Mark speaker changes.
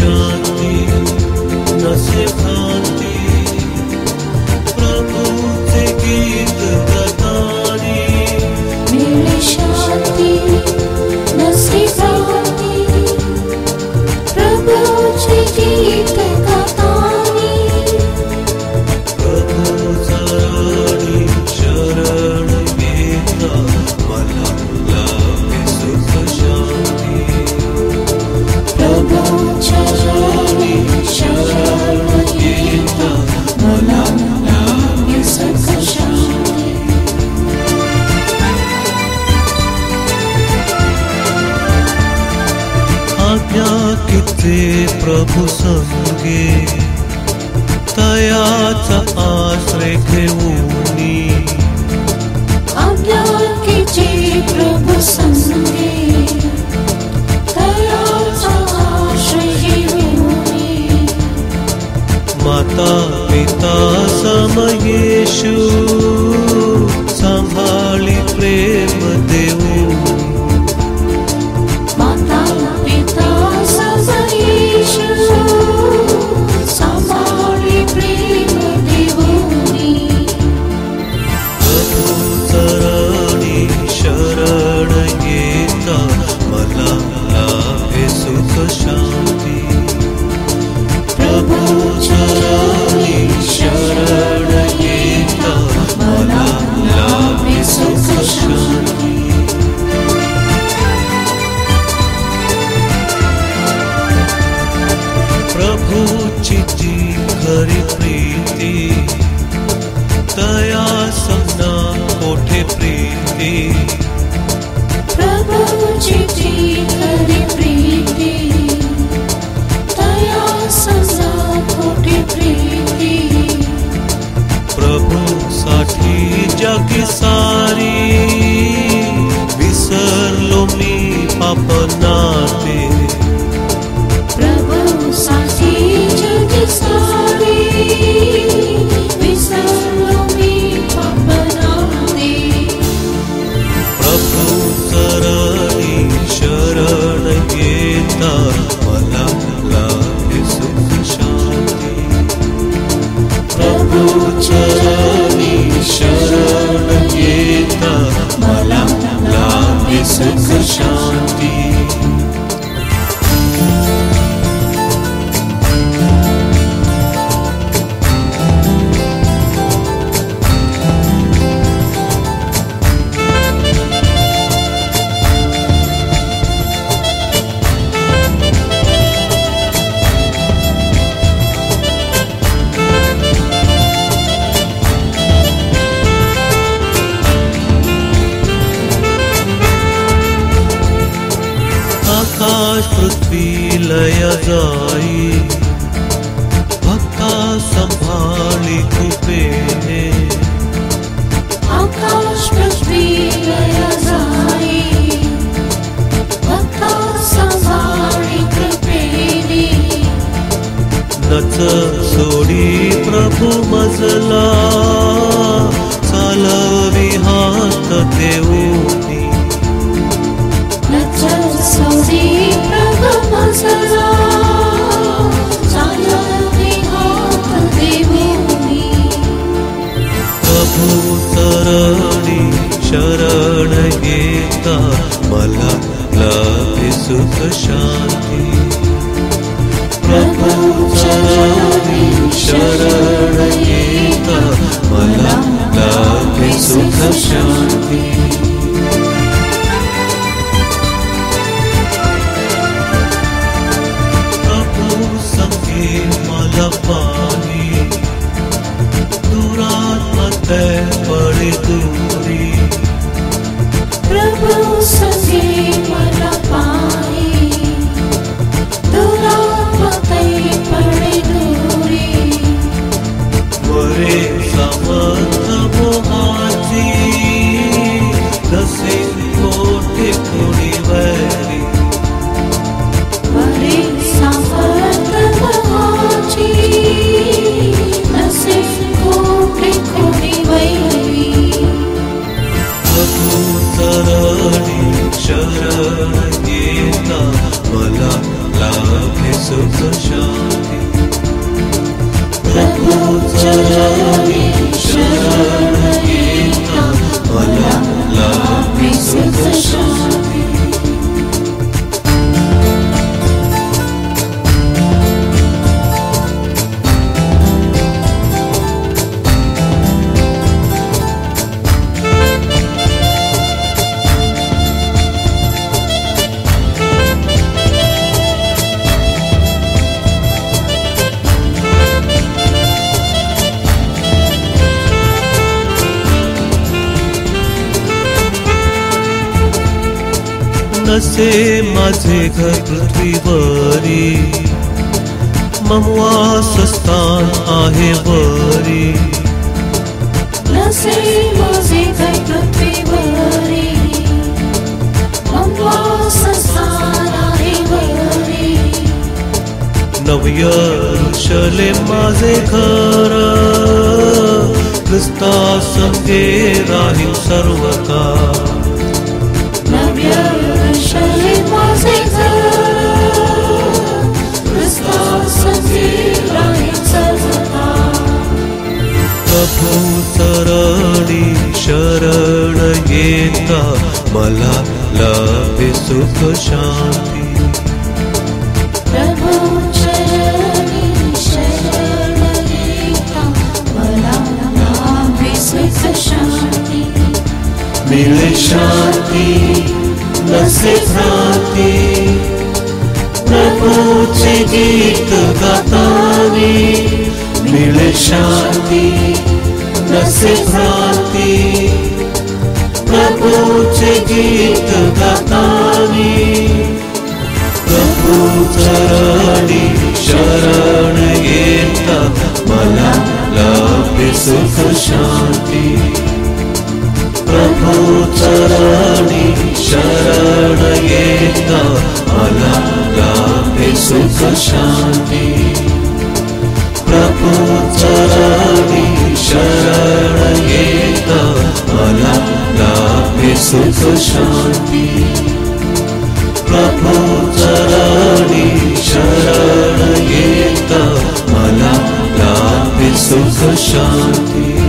Speaker 1: शांती नसे भ्रांती, प्रभूचे गीत गातानी
Speaker 2: मिळे शांती नसे भ्रांती, प्रभूचे गीत गातानी,
Speaker 1: प्रभूचा राणी शरण घेता मला लाभे सुख शांती,
Speaker 2: प्रभूच्या राणी शरण घेता मला लाभे सुख शांती.
Speaker 1: आज्ञा किती प्रभू संगे तयाचा आश्रय घेऊनी,
Speaker 2: आज्ञा किती प्रभू संगे तयाचा आश्रय घेऊनी,
Speaker 1: माता पिता सम येशू सांभाळी प्रेम देऊ,
Speaker 2: माता पिता सम येशू सांभाळी प्रेम देऊनी,
Speaker 1: प्रभूचा राणी शरण घेता मला लाभे सुख शांती, प्रभूच्या राणी शरण घेता मला लाभे सुख शांती. प्रभूची जी खरी प्रीती तया समना कोठे प्रीती,
Speaker 2: प्रभूची जी खरी प्रीती तया समजा कोठे प्रीती,
Speaker 1: प्रभू साठी जगी सारी विसरलो मी पाप नाते,
Speaker 2: प्रभू साठी जग सारी विसरलो मी पाप नाते,
Speaker 1: प्रभू चरणी शरण घेता मला लाभे सुख शांती, प्रभू चरणी शरण घेता मला लाभे सुख शांती. आकाश पृथ्वी लय जाई, भक्ता संभाळी कृपेने,
Speaker 2: आकाश पृथ्वी लय जाई, भक्ता संभाळी कृपेने,
Speaker 1: नच सोडी प्रभू मजला चालवी हात देऊनी,
Speaker 2: नचल सोडी प्रभु मजला चालवी हात देऊनी,
Speaker 1: प्रभू चरणी शरण घेता मला लाभे सुख शांती, प्रभू चरणी शरण घेता मला लाभे सुख शांती. प्रभू संगे मला पाणी दुरात्मते पडे दूरी,
Speaker 2: प्रभु संगे मला पाणी दुरात्मते पडे दूरी,
Speaker 1: वरे समर्थ मोहाची सुख शांती। प्रभू चरणी शरण येता मला लाभे सुख शांती। नसे माझे घर पृथ्वीवरी, मम वासस्थान आहे वरी।
Speaker 2: नसे माझे घर पृथ्वीवरी, मम वासस्थान आहे वरी।
Speaker 1: नव यरूशलेम माझे घर, ख्रिस्ता संगे राहील सर्वकाळ।
Speaker 2: नव यरूशलेम माझे घर, ख्रिस्ता संगे राहील सर्वकाळ।
Speaker 1: प्रभू चरणी शरण येता मला लाभे सुख शांती।
Speaker 2: प्रभू चरणी शरण येता मला लाभे सुख शांती।
Speaker 1: मिले शांती नसे भ्रांती, प्रभूचे गीत गातानी। मिले शांती नसे भ्रांती, प्रभूचे गीत गातानी। प्रभू चरणी शरण येता मला लाभे सुख शांती। प्रभू चरणी शरण येता मला लाभे सुख शांती। प्रभू चरणी शरण येता मला लाभे सुख शांती। प्रभू चरणी शरण येता मला लाभे सुख शांती।